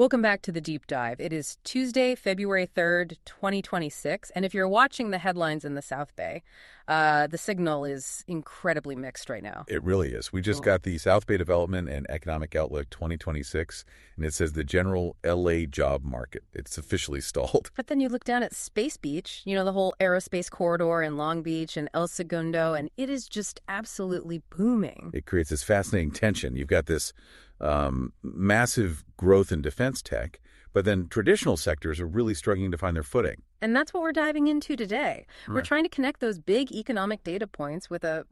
Welcome back to the Deep Dive. It is Tuesday, February 3rd, 2026, and if you're watching the headlines in the South Bay, the signal is incredibly mixed right now. It really is. We just got the South Bay Development and Economic Outlook 2026, and it says the general LA job market. It's officially stalled. But then you look down at Space Beach, the whole aerospace corridor in Long Beach and El Segundo, and it is just absolutely booming. It creates this fascinating tension. You've got this massive growth in defense tech, but then traditional sectors are really struggling to find their footing. And that's what we're diving into today. Right. We're trying to connect those big economic data points with a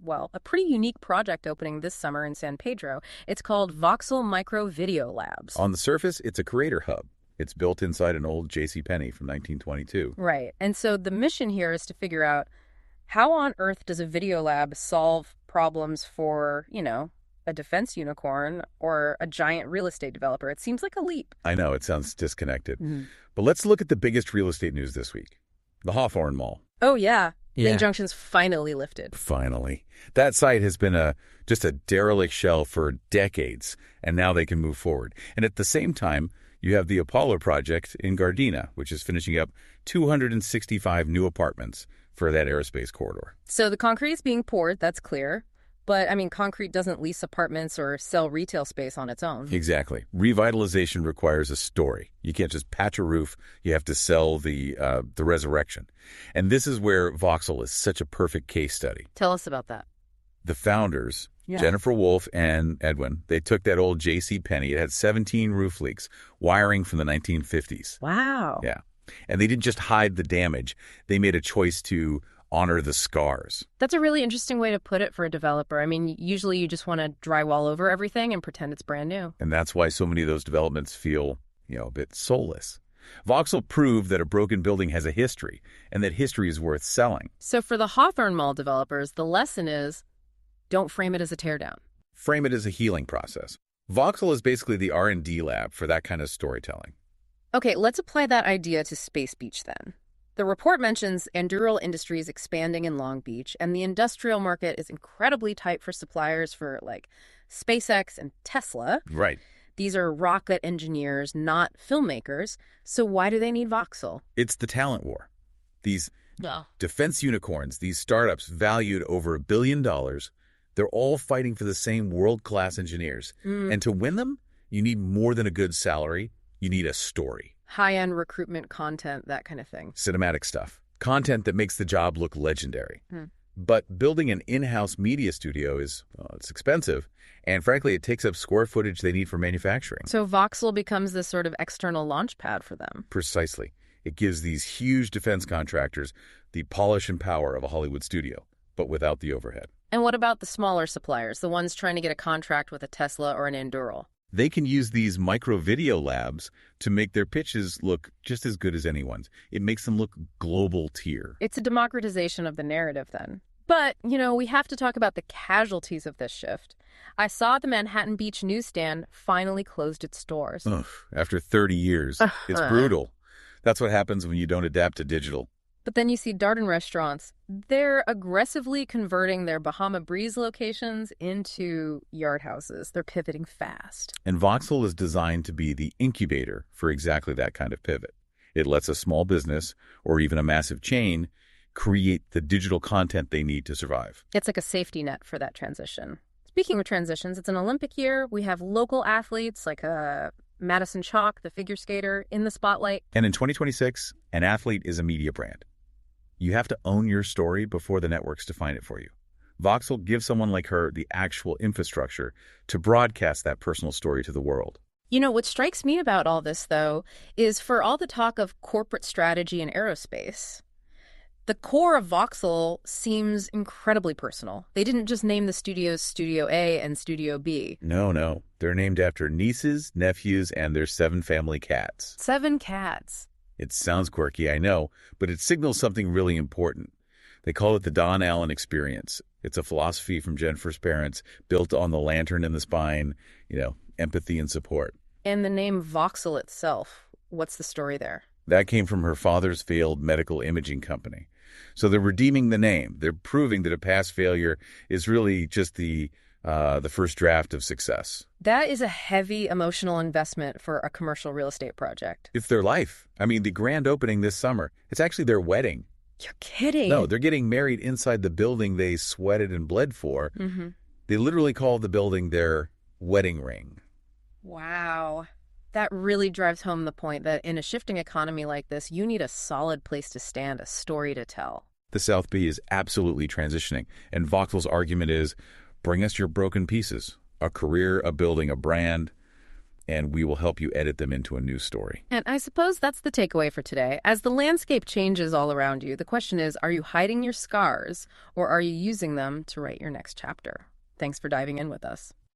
pretty unique project opening this summer in San Pedro. It's called Voxel Micro Video Labs. On the surface, it's a creator hub. It's built inside an old JCPenney from 1922. Right. And so the mission here is to figure out how on earth does a video lab solve problems for, a defense unicorn or a giant real estate developer. It seems like a leap. I know, it sounds disconnected. But let's look at the biggest real estate news this week. The Hawthorne Mall. Oh, yeah. The injunction's finally lifted. Finally. That site has been just a derelict shell for decades, and now they can move forward. And at the same time, you have the Apollo project in Gardena, which is finishing up 265 new apartments for that aerospace corridor. So the concrete is being poured, that's clear. But, concrete doesn't lease apartments or sell retail space on its own. Exactly. Revitalization requires a story. You can't just patch a roof. You have to sell the resurrection. And this is where Voxel is such a perfect case study. Tell us about that. The founders, Jennifer Wolf and Edwin, they took that old JCPenney. It had 17 roof leaks, wiring from the 1950s. Wow. Yeah. And they didn't just hide the damage. They made a choice to honor the scars. That's a really interesting way to put it for a developer. Usually you just want to drywall over everything and pretend it's brand new. And that's why so many of those developments feel, a bit soulless. Voxel proved that a broken building has a history and that history is worth selling. So for the Hawthorne Mall developers, the lesson is don't frame it as a teardown. Frame it as a healing process. Voxel is basically the R&D lab for that kind of storytelling. Okay, let's apply that idea to Space Beach then. The report mentions Anduril Industries expanding in Long Beach, and the industrial market is incredibly tight for suppliers for, SpaceX and Tesla. Right. These are rocket engineers, not filmmakers. So why do they need Voxel? It's the talent war. These defense unicorns, these startups valued over $1 billion, they're all fighting for the same world-class engineers. And to win them, you need more than a good salary. You need a story. High-end recruitment content, that kind of thing. Cinematic stuff. Content that makes the job look legendary. But building an in-house media studio it's expensive. And frankly, it takes up square footage they need for manufacturing. So Voxel becomes this sort of external launch pad for them. Precisely. It gives these huge defense contractors the polish and power of a Hollywood studio, but without the overhead. And what about the smaller suppliers, the ones trying to get a contract with a Tesla or an Anduril? They can use these micro video labs to make their pitches look just as good as anyone's. It makes them look global tier. It's a democratization of the narrative then. But, we have to talk about the casualties of this shift. I saw the Manhattan Beach newsstand finally closed its doors. Ugh, after 30 years. It's brutal. That's what happens when you don't adapt to digital. But then you see Darden restaurants. They're aggressively converting their Bahama Breeze locations into yard houses. They're pivoting fast. And Voxel is designed to be the incubator for exactly that kind of pivot. It lets a small business or even a massive chain create the digital content they need to survive. It's like a safety net for that transition. Speaking of transitions, it's an Olympic year. We have local athletes like Madison Chalk, the figure skater, in the spotlight. And in 2026, an athlete is a media brand. You have to own your story before the networks define it for you. Voxel gives someone like her the actual infrastructure to broadcast that personal story to the world. What strikes me about all this, though, is for all the talk of corporate strategy in aerospace, the core of Voxel seems incredibly personal. They didn't just name the studios Studio A and Studio B. No. They're named after nieces, nephews, and their 7 family cats. 7 cats. It sounds quirky, I know, but it signals something really important. They call it the Don Allen experience. It's a philosophy from Jennifer's parents built on the lantern in the spine, empathy and support. And the name Voxel itself, what's the story there? That came from her father's failed medical imaging company. So they're redeeming the name. They're proving that a past failure is really just the the first draft of success. That is a heavy emotional investment for a commercial real estate project. It's their life. I mean, the grand opening this summer, it's actually their wedding. You're kidding. No, they're getting married inside the building they sweated and bled for. They literally call the building their wedding ring. Wow. That really drives home the point that in a shifting economy like this, you need a solid place to stand, a story to tell. The South Bay is absolutely transitioning, and Voxel's argument is, bring us your broken pieces, a career, a building, a brand, and we will help you edit them into a new story. And I suppose that's the takeaway for today. As the landscape changes all around you, the question is, are you hiding your scars, or are you using them to write your next chapter? Thanks for diving in with us.